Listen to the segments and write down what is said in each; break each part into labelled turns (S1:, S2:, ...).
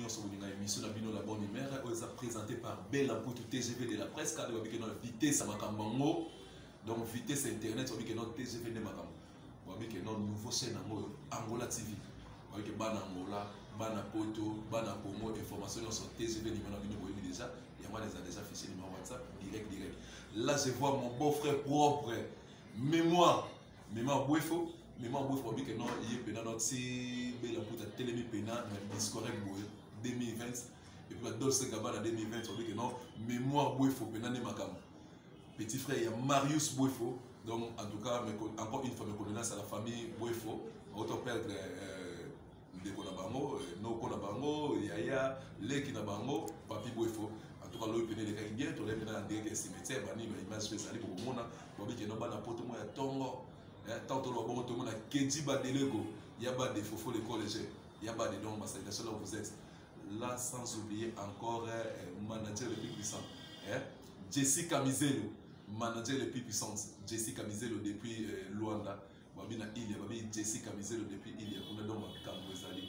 S1: nyonso bolinga émission na bino la bonne humeur oyo eza présenté par Bella Mputu TGV de la presse kade babiki na vitesse ya makambo yango donc vitesse internet babiki na TGV nde makambo babiki na nouveau chaîne yango Angola TV babiki bana Angola bana poto bana Congo information nyonso TGV numéro na bino boyebi déjà yango les a déjà affiché numéro WhatsApp direct là je vois mon beau-frère propre mémoire Bouefo mémoire Bouefo babiki na yé pena notre Bella Mputu télémi pena na discorrect boye 2020 et puis la Dolce Gabbana 2020 on dit que non mémoire Bouefo penane makam petit frère il y a Marius Bouefo donc en tout cas encore une fois mes condoléances à la famille Bouefo autant perdre Ndeko na bango no ko na bango yaya leki na bango papi Bouefo en tout cas l'eau pené les bien to les pené en direct cimetière bani ba image spéciale pour mona bobi que no bana poto mo ya tongo tantôt lo bon to mona Kedi Badelego il y a pas de fofo les collèges il y a pas de donc salutations là où vous êtes là sans oublier encore manager le plus puissant Jessica Mizelo manager le plus puissant Jessica Mizelo depuis Luanda babi na Ilia babi Jessica Mizelo depuis Ilia kuna donc makambo ezali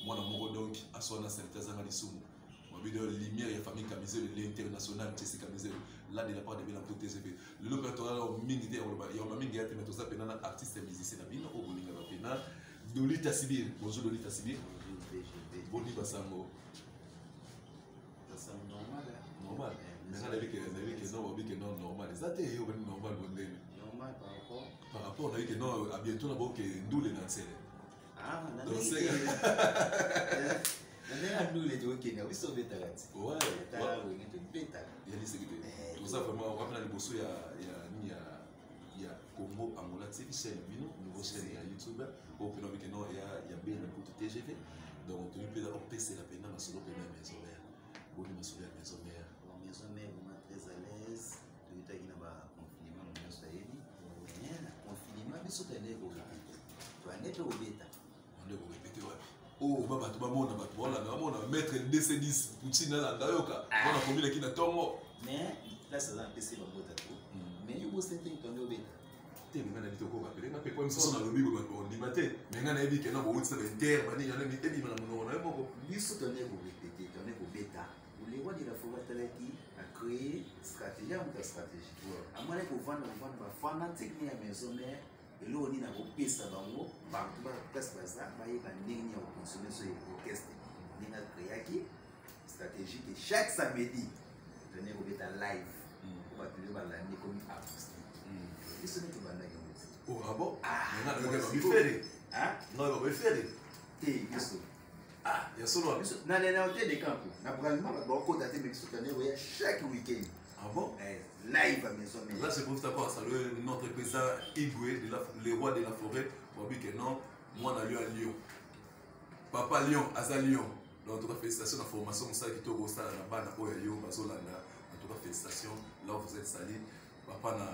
S1: mwana moko donc asona salutations na lisumu babi de lumière ya famille Kamizelo l'international Jessica Mizelo là de la part de Bella Mputu TGV le l'opérateur mingi te ya mingi ya te mais toza pena na artiste musicien na bino o bolinga ba pena Dolita Sibir bonjour Dolita Sibir boni basango
S2: normal.
S1: Normal. Mais ça, que non normal. Ça, c'est normal.
S2: Normal
S1: par rapport à que non, à bientôt, on va que nous les nancers.
S2: Ah, non, c'est nous les deux qui nous sommes bêta.
S1: Ouais. Il y a des sécurités. Tout ça, vraiment, on va faire les bossos. Il y a Congo, Angola, c'est chaîne, nouveau chaîne YouTube. Au plus que non, il y a bien le coup de TGV. Donc, tu peux passer la peine dans la solo peine à maison mère. Bonne maison mère, maison mère.
S2: Maison mère, vraiment très à l'aise. Tu as dit que confinement, on a fait. Confinement, mais surtout, on est au répéter. Tu as net au bêta.
S1: On est au répéter, ouais. Oh, maman, tu vas mettre DC10 Poutine là, d'ailleurs, on a combien qui n'a tombé.
S2: Mais là, ça va PC dans votre tour. Mais il faut se tenir ton au bêta.
S1: Mais on a dit que comme ça, on a lobby on dit maté. Mais on a dit que non, on va faire on a mis des on a beaucoup.
S2: Lui, ce qu'on est pour répéter, on est pour bêta. Vous les voyez de la forêt qui a créé stratégie ou stratégie. À moins que vous vendez fanatique à maison mère et là on est dans le pays ça va où partout presque ça va y avoir une ligne au consommer sur l'orchestre. On a créé qui stratégie que chaque samedi on est pour bêta live. On va tenir l'année comme artiste. Isso não vai dar isso.
S1: Oh, ah bon? Não, não vai me ferir.
S2: Ah?
S1: Não vai me ferir.
S2: Tem isso.
S1: Ah, il y a solo.
S2: Na hôtel de campo. Na programma va beaucoup d'aller me soutenir chaque week-end.
S1: Ah bon?
S2: Live à maison.
S1: Là, c'est pour savoir saluer notre président Igwe, le roi de la forêt. On dit que non, moi, on a lieu à Lyon. Papa Lyon, Aza Lyon. Donc, en tout cas, félicitations à la formation. Ça qui est au stade, la bande à Oyayo, Bazolanda. En tout cas, félicitations. Là, vous êtes salis. Papa na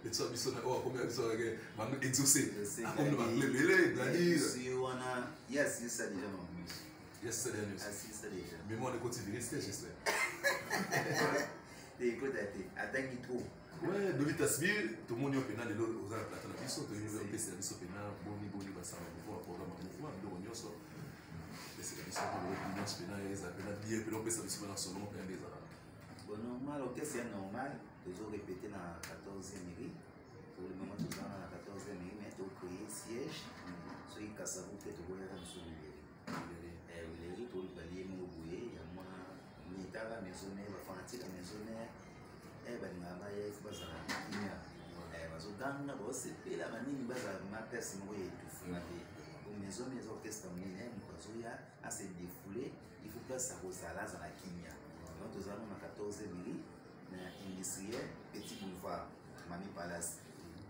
S1: petit bisou na oh combien bisou avec manu exaucé comme le belé Dani
S2: si on a yes ça déjà mon monsieur
S1: yes ça déjà
S2: ça déjà
S1: mais moi on est continué j'espère
S2: des côtés attends qui trop
S1: ouais Dolita Sibir tout le monde est au pénal de l'autre aux arts plateau na bisou to yeba pesa na bisou pénal boni basa pour programme mouvement ndo nyonso pesa na bisou pour le pénal eza pénal bien pénal pesa bisou na solo pénal des arts.
S2: Bon, normal, ok, c'est normal. Toujours répéter dans la 14e mairie. Pour le moment, nous sommes dans la 14e mairie, mais tu as créé siège. Sur les Kassavou, tu as créé un sur le Villers. Tu as créé un Mouroué. Il y a moi, il y a la maison, il y a la fanatique, la maison, il y a la maison, il y a ma personne qui est étouffée. Maison, mais orchestre, à se défouler, il faut que ça ressalade dans la Kenya. Donc, nous avons la 14e mairie, industriel, petit boulevard, Mami Palace.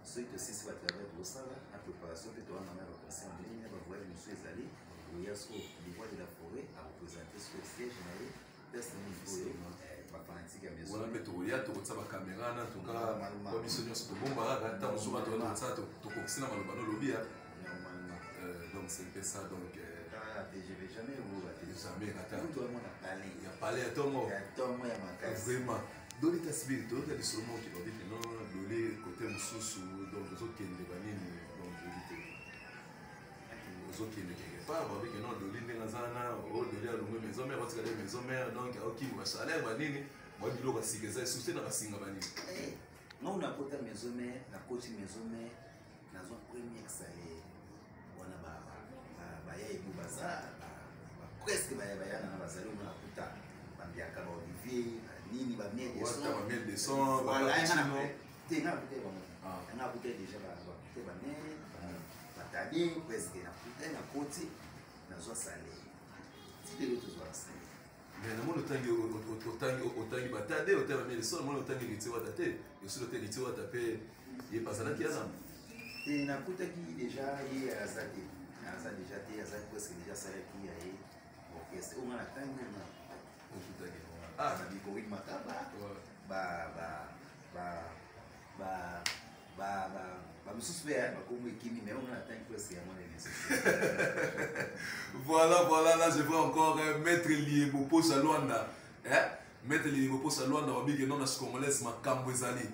S2: Ceux qui aussi va travailler pour ça, la préparation que tu as dans la conscience en ligne, va voir monsieur Zali, où il y a ce bois de la forêt à représenter ce siège, personne ne peut pas fanatique à maison.
S1: Voilà, mais tu regardes, tu regardes la caméra, tu regardes la mission de ce bomba, tu as un jour à toi, tu coxes dans le lobby. Donc, c'est un peu ça. Donc,
S2: TGV jamais ou
S1: jamais raté.
S2: Tout le monde a parlé.
S1: Il y a parlé à ton mot.
S2: Il y a ton mot, il y a ma case.
S1: Vraiment. Dolita Sibir, tu as des sommets qui vont dire que non, Dolé, côté Moussous, donc les autres qui ne donc éviter. Les autres qui ne quelque part, on va dire que non, Dolé, Nélazana, maison mère otikala maison mère donc aoki ba salaire ba nini ba biloko asikeza souci na basinga ba nini
S2: non na kota maison mère na coach maison mère na zo premier salaire wana ba ya ebu baza presque ba ya na bazali na kuta bambiaka ba Olivier nini ba miel de son
S1: ba miel de son ba
S2: cappuccino te na kuta ba na kuta déjà ba kuta ba miel ba tabi presque na kuta na koti na zo salaire ti de l'autre soir
S1: mais na mona otangi batade otema miel de son mona otangi riti wa tate yosi lote riti wa tape ye pasala ki azam
S2: te na kuta ki déjà ye azate aza déjà te aza presque déjà salaire ki ya ye orchestre on a tangi na
S1: okutaki
S2: na bikori makaba misusu mpe bakomo ekimi mais on a tangi presque ya mwana
S1: voilà là je vois encore maître Liebo Posa Luanda maître Liebo Posa Luanda wabiki non na congolaise makambo ezali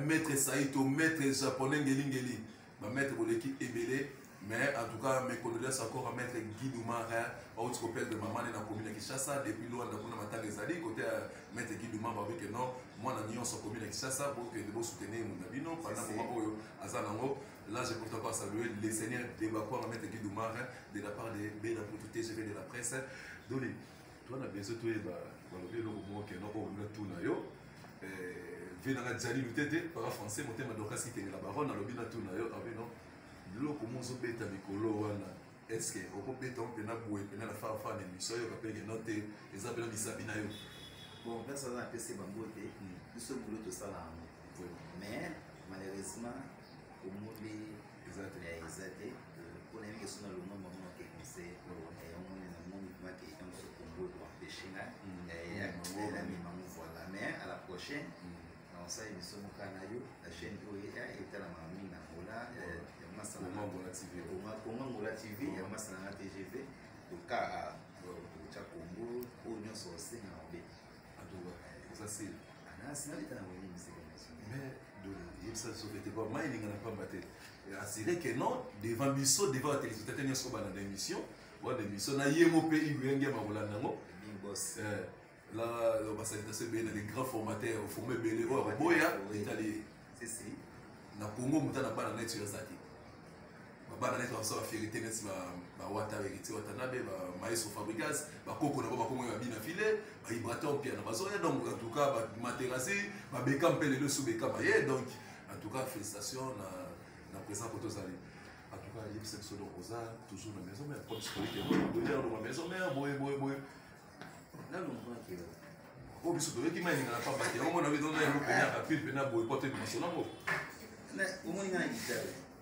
S1: maître Saito maître japonais ngeli ba maître boleki ebele mais en tout cas mes condoléances encore à maître Guy Doumar autre copel de maman na commune Kinshasa depuis Luanda kuna matanga ezali côté maître Guy Doumar wabiki non moi na nyonso commune Kinshasa pour que de soutenir mon abino pendant moment oyo azanango. Là, je peux encore saluer les seigneurs de Bakwa, à mettre Guy Doumar, de la part de Béla pour tout TGV de la presse. Donc, toi, on a besoin de toi, le mot que nous avons tout na yo. Vena na jali lutete par français, mon thème de kasi la baronne, le bina tout na yo, avec non. Le comment zo beta mikolo wana. Est-ce que au beta on pena boué, pena la fa émission yo kapé note les appels bisabina yo.
S2: Bon, là ça va PC bambote. Nous sommes boulot tout ça là. Mais malheureusement au monde exacté pour les qui sont dans le monde qui conseille et on est dans le monde qui est en ce Congo pour empêcher là et la même voilà mais à la prochaine on sait nous sommes au Canada la chaîne est à la mamie na Mola
S1: Mola TV
S2: Mola TV et moi c'est la TGV au cas au Congo au Union Sociale na Obe
S1: ça c'est
S2: c'est là l'état
S1: mais il ça sauvetait pas mal il n'a pas battu assuré que non devant biso devant la téléspectateur n'y a pas dans l'émission bon l'émission na yemo pays ngenge mabola nango
S2: big boss
S1: là on va saluer bien les grands formateurs formés belé o boya italie
S2: c'est si
S1: na Congo mutana bana net sur ça bana net ça vérité net ba wata vérité wata na be ba maïs fabricas ba koko na ba kongo ya bina filé ba vibrateur pia na bazoya donc en tout cas ba materasi ba bekam pele le sous bekam ye donc en tout cas félicitations na présent pour tous aller en tout cas il y a cette section rosa toujours la maison mais comme ce que dans la maison mais boy
S2: là on voit que
S1: oh biso to qui mani na pas battre on a vu dans le pena rapide pena boy porter mission na mo
S2: mais au moins il y a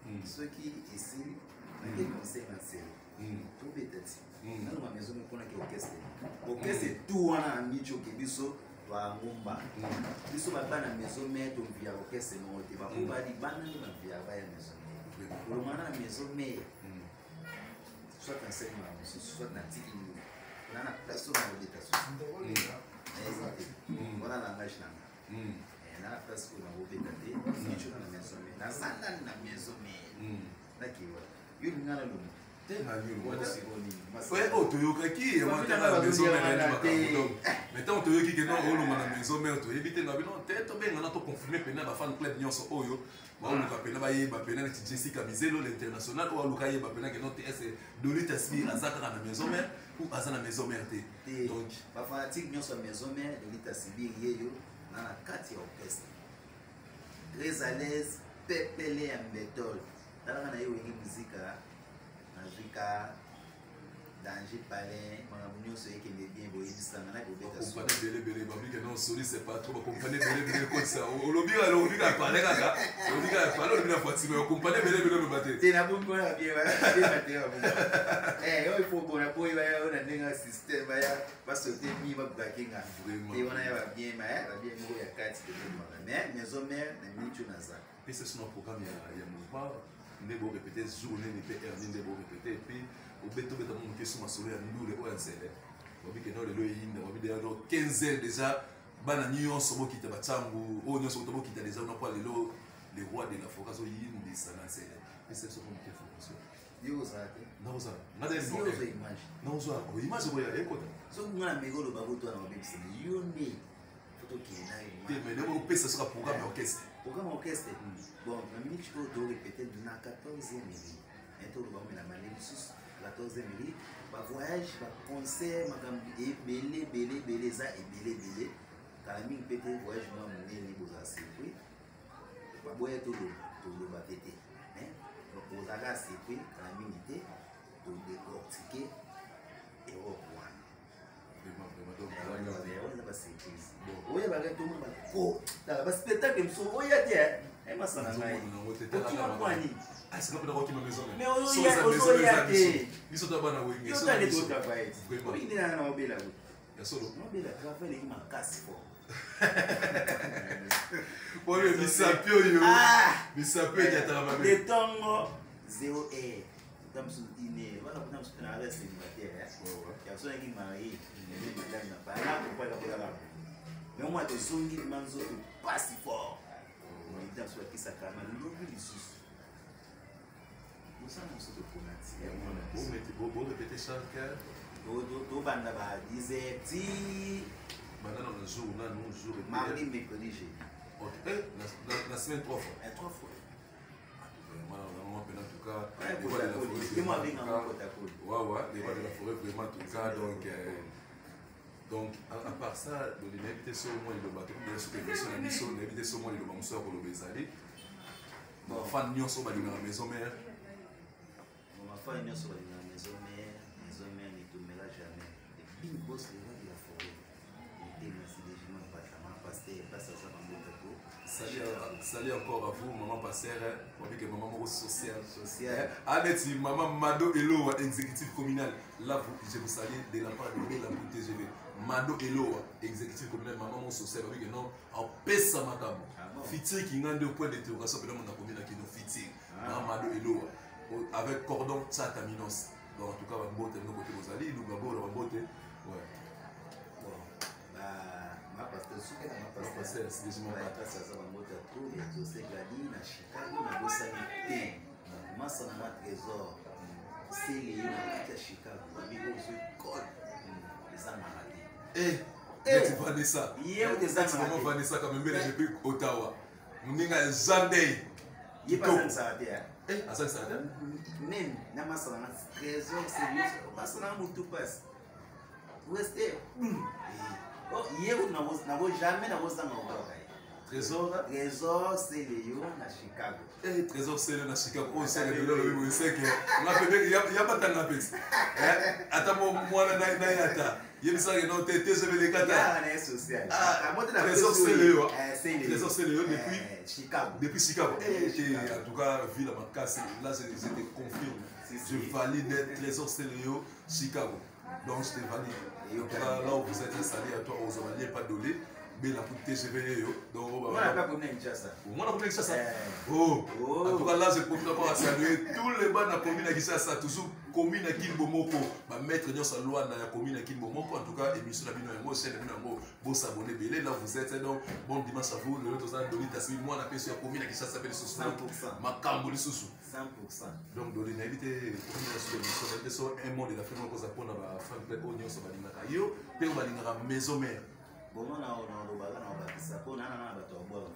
S2: une ceux qui ici les conseils en série tout peut-être dans la maison mais qu'on a orchestre tout on a mis au biso wa ngomba biso bana maison mais donc via orchestre no te ba ko ba di bana na via ba ya maison pour le moment na maison mais soit enseignement soit na tiki na place na méditation voilà la langage là et na place où on va pétater ni tu na maison mais na sanda na maison mais na ki wa yule ngana lu
S1: tenga yule
S2: wala
S1: si
S2: siboni
S1: ouais otoyokaki ya matanga la maison mais na makambo maintenant otoyoki que non olonga na maison mais otoyebite na bino te to benga na to confirmer pena ba fan club nyonso oyo ba oluka pena ba yeba pena na Jessica Mizelo l'international o oluka yeba pena que non te est Dolly Tasbih azaka na maison mère ou azana maison mère te donc
S2: ba fanatique nyonso maison mère Dolly Tasbih yeyo na kati ya orchestre très à l'aise pepele ya méthode tala na yo wengi muzika Africa, danger palais, mon nyonso ekende bien boyebisanga na kobeta so.
S1: Compagnie belé babiki non soli c'est pas trop compagnie belé comme ça. Olobi parler kaka. Olobi parler olobi na Fatima compagnie belé no baté.
S2: Te na bongo na bien baté yo il faut bona boy ba yo na ndenga système ba sauter mi ba bakinga. Te wana ya bien mo ya kati de mais maison mère na michu na za.
S1: Et c'est son programme ya mouvement. Nous devons répéter journée de PR, nous devons répéter et puis au béton de mon question ma soleil nous les ONCL. On dit que nous les loyines, on dit dans 15 heures déjà, banani on sobo qui t'a battangu, on ne sobo qui t'a déjà on a pas les rois de la forêt so yin de sana c'est. Et c'est son information.
S2: yo ozala te
S1: naoza
S2: si ozwa image
S1: naozwa image oyo ekota
S2: soki nga na meko oloba boto wana babebiseli yo nde fotokenda
S1: te mais ndenge opesa soka programme ya orchestre
S2: programme orchestre bon na minute oyo torepete na 14e minute toloba omena mane mosusu 14e minute bavoyage baconcert makambo ebele eza ebele kala mingi mpe te voyage mwa monene bozala surpris baboya toloba te te ozalaka surpris kala mingi te todecortike Europe wana eza basurprise oyebaka tomona baspectacle mosusu oya te emasana ngai okima kwani ozoya te yotale totravaille oyinde nanga na obela obela travail eleki makasi fo
S1: oyo misapi oyo misapi enyataka mabe
S2: letongo 0 heure tamusu ine wana kuna musu na reste célibataire ya sonaki mari madame na bana kopaka kolala mais moi tozongi manzoto pasi fort dans la qui s'accame l'oubli lisusu osana mosu toponati
S1: bo répéter chaque heure
S2: tobanda ba 10h ti
S1: banda na jour
S2: mardi mercredi jeudi
S1: la semaine 3 fois
S2: 3 fois
S1: vraiment en tout cas vraiment en tout cas donc à part ça il y a évité ce moment il doit bien sûr que personne mission il évité ce moment il doit monsieur pour le bezali bon fan nyonso ba linga maison mère
S2: ma fan nyonso ba linga maison mère ne tombera jamais les big boss les gens de la forêt et merci des gens pas chama pasteur passe ça dans mon tableau
S1: salut encore à vous maman pasteur pour dire que maman moko social Annette maman Mado Elo exécutif communal là je vous salue de la part de la TGV Mado Elo exécutif communal maman mon social avec non en pesa makabo fitir qui ngande point d'interrogation pendant mon commune qui nous fitir Mado Elo avec cordon Tchataminos donc en tout cas on botte nos côté aux alliés nous gabo on botte ouais
S2: bon ma pasteur
S1: c'est des moments
S2: pas ça va mota trop et je sais gadi na Chicago na Bosani masa na trésor c'est les à Chicago bigo ce code les amaradi
S1: tu Vanessa maman Vanessa quand même depuis Ottawa muninga Zandey
S2: il passe ça
S1: asa ça
S2: même na masa na trésor c'est masa na mutu passe rester hier na jamais na bosa na Trésor c'est Léo na Chicago.
S1: Trésor c'est Léo na Chicago. Oh c'est le c'est que on a fait il y a pas tant d'appels. Attends moi na yata. Yebisa que non TGV les kata.
S2: Ah social.
S1: Trésor c'est Léo.
S2: Trésor
S1: c'est Léo depuis
S2: Chicago.
S1: Depuis Chicago. En tout cas ville à Macas là je te confirme. Je valide Trésor c'est Léo Chicago. Donc je te valide. Et au cas là où vous êtes installé à toi aux Omaliens pas dolé. Mais la pour TGV donc
S2: on n'a pas connu Kinshasa.
S1: On a connu Kinshasa. Oh. En tout cas là je profite encore à saluer tous les bancs de la commune à Kinshasa toujours commune à Kinbomoko. Ma maître Nyon Salwa na la commune à Kinbomoko. En tout cas émission la bino yango chaîne bino yango bon s'abonner belé là vous êtes donc bon dimanche à vous le autre Doli Tassi moi la personne commune à Kinshasa s'appelle
S2: 100%.
S1: Makambo les sous
S2: 100%.
S1: Donc Doli n'a évité commune sur l'émission de so un monde de la fin qu'on s'appelle na fin de Nyon Sabalinga Kayo pe on balinga maison mère.
S2: Bon on a bakisa po na bato boa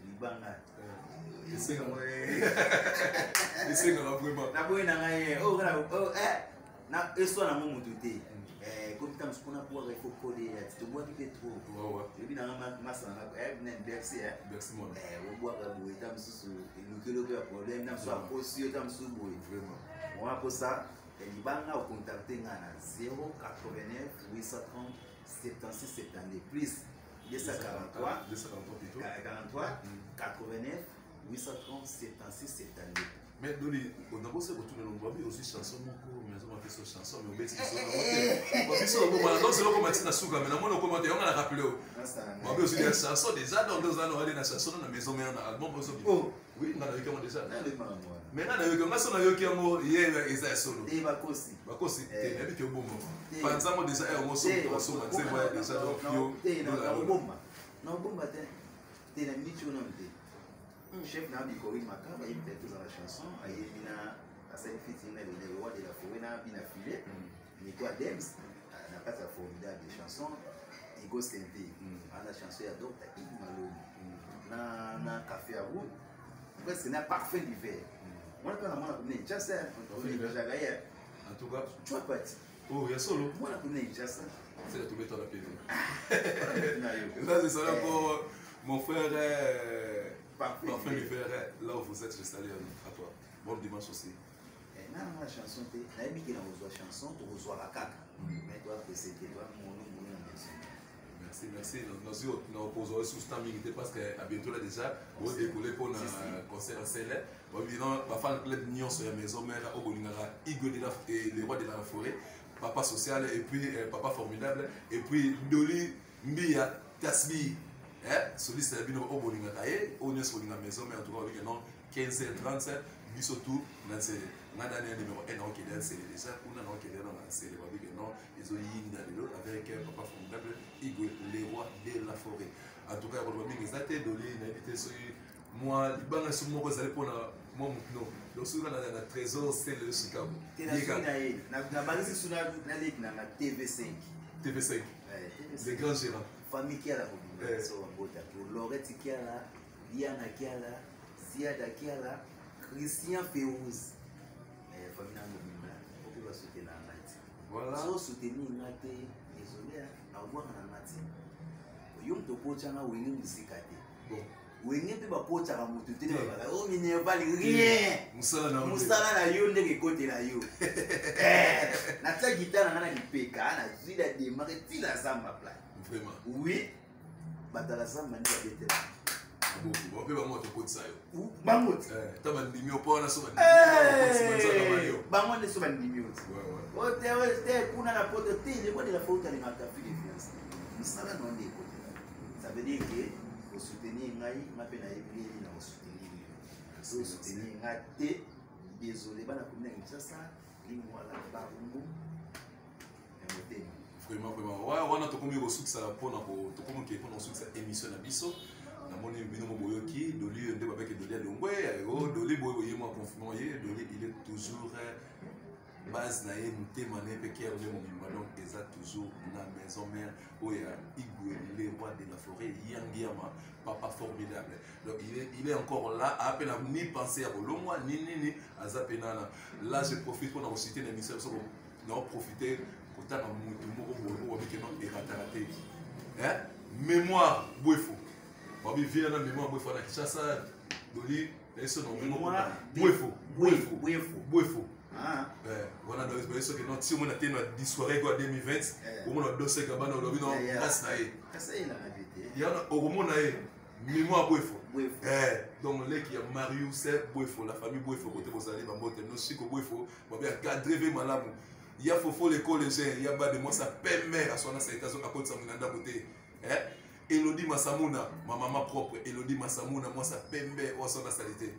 S2: libanga
S1: esenga vraiment
S2: na boy na ngai na eso na mo mutu te comme tam skona pour il faut coller tu bois qui fait trop et puis na masa na merci
S1: mon
S2: on boit ka boy tam susu le problème na so aposio tam susu boy
S1: vraiment
S2: on a pour ça libanga au contacter ngana 089 830 76 72 plus 243 89 830 76 72.
S1: Mais Doli, on a bossé pour tourner l'ombre, mais aussi chanson moko, mais on a fait ce chanson, mais on met ça on a fait ça donc c'est là comme Martina Souga, mais on a commenté, on a rappelé. On a aussi des chansons déjà dans 2 ans on a des chansons dans la maison mais on a album aussi. Oui, on a eu comment déjà. Mais on a eu comment ça on a eu qui amour hier Isa solo.
S2: Et bakosi.
S1: Bakosi, et puis que bon. Panzamo déjà est au son pour son c'est moi déjà donc yo.
S2: Non bomba. Non bomba te. Te na minute on a chef na bikori makaba il peut dans la chanson aye bina asali fitting na le roi de la forêt na bina filé Nico Adams na pas sa formidable chanson Igo Sente la chanson ya Dr. Iggy Maloney na café à roux presque na parfum d'hiver moi quand on a connu Jassa on est déjà gagné
S1: en tout cas
S2: tu vois pas
S1: oh il y a solo
S2: moi on a connu Jassa
S1: c'est la tombée dans la PV là c'est ça là pour mon frère parfum d'hiver là où vous êtes je salue à toi bon dimanche aussi
S2: la chanson na yebiki na kozwa chanson tokozwaka kaka mais toi précéder toi mon
S1: merci nous opposons sous temps mingi parce que à bientôt là déjà au décoller pour un concert en scène bon évidemment parfois le club nion sur la maison mère au bolingara Igo de la et les rois de la forêt papa social et puis papa formidable et puis Doli Mbia Tasbi soliste la bino au bolingara et on est sur la maison mais en tout cas avec non 15h30 biso tout dans ces na dernier numéro 1 qui est c'est déjà on a qui est dans la série avec non ils ont yinda lelo avec papa formidable Igo les rois de la forêt en tout cas on va bien exacter Doli na été sur moi libanga sur moi vous allez pour moi non donc sur la trésor c'est le Chicago
S2: na base sur na ligue na TV5
S1: les grands gérants
S2: famille qui a la population bota pour Lorette qui a la Diana qui a la Ziada qui a la Christian Férouz famille na mobimba on peut soutenir la mati voilà so soutenir ngate désolé na voir na mati yom to pocha na wengi musikate bon wengi pe ba pocha ka mutu te ba o Minerval rien musala na yo ndeke kote na yo na ta guitare na lipeka na zida démarrer tila samba plat
S1: vraiment
S2: oui batala samba ni ba bete
S1: on peut pas monter côté ça yo
S2: bangot
S1: ta bandimi opona so
S2: bangot ne so bandimi o te kuna na poto te ko de la faute ni ngata Philippines musala no ndeko ça veut dire que au soutenir ngai mape na ebili na au soutenir ngate désolé bana komina ngitsasa lingwa la barumbu
S1: vraiment wana tokomi kosukisa mpona tokomi ke mpona kosukisa émission na biso namoni bino moboyoki Doli nde babeke Doli alongwe Doli boye ye moi confinement ye Doli il est toujours base na ye motema na ye mpe kere nde mobimba donc eza toujours na maison mère oyo Igo les rois de la forêt yangiama papa formidable donc il est encore là ape na ni penser à kolongwa ni aza pe nana là je profite mpona kociter na émission biso na profiter kotanga motu moko boye wabike non erataka te mémoire boefo wabi vient na mémoire boefo na Kinshasa Doli eso na mémoire boefo voilà donc c'est sûr que non si on a tenu à soirée quoi 2020 au moins dossier kabana lobi non grâce na ye il y a au moment na ye mémoire boefo donc les qui a Marius boefo la famille boefo côté bozali ba mbote no siko boefo ba bien cadrer malamu il y a fofo les collégiens il y a ba de moi ça pembe à son acceptation à côté ça munanda côté Elodie Massamuna ma maman propre Elodie Massamuna moi ça pembe au son salité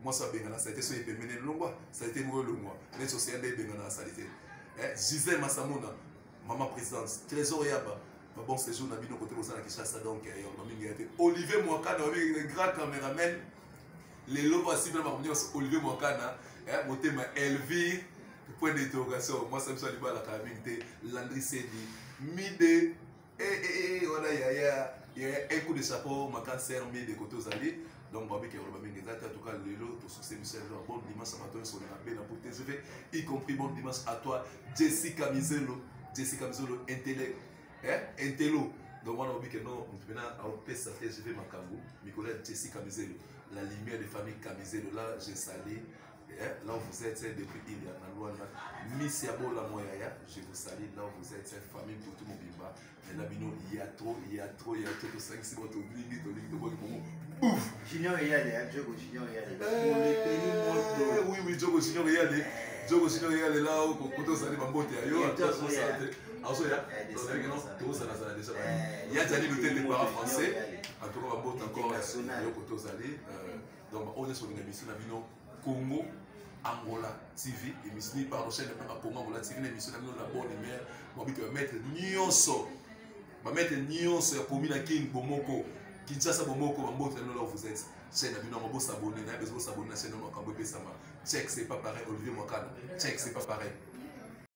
S1: moi ça benga na salité so epembe ne longwa salité mo longwa les sociétés de benga na salité Gisèle Massamuna maman présidence trésor yaba bon séjour na bino côté bozana Kinshasa donc Olivier Mwakana le grand caméraman les lobes aussi bien Olivier Mwakana motema Elvire point d'interrogation moi ça me soit liba la calamité Landry Sedi mide voilà il y a un coup de chapeau ma cancer mais de côté aux alliés donc babi qui est bien exact en tout cas le lot pour succès Michel bon dimanche à matin sur la belle pour TGV y compris bon dimanche à toi Jessica Mizelo Intello donc on a oublié que non maintenant à OPS TGV Makambu Nicolas Jessica Mizelo la lumière de famille Kamizelo là j'ai salé là où vous êtes depuis il y a la loi Miss Yabola Moyaya je vous salue là où vous êtes famille pour tout mon bimba mais là il y a trop que 5 6 mois au limite ouf
S2: Junior Yale Jogo Junior Yale
S1: oui Jogo Junior Yale là où quand ça arrive en beauté ayo attention ça déjà il y a déjà des parents français en tout cas on encore donc on est sur une émission Congo Angola TV émission par la chaîne Congo Angola TV émission la bonne mère on va mettre nyonso ya commune King Bomoko Kinshasa bomoko bambote là où vous êtes. Chaîne abino on s'abonner, na besoin s'abonner na chaîne on kambo pesama. Check c'est pas pareil Olivier Mwakana. Check c'est pas pareil.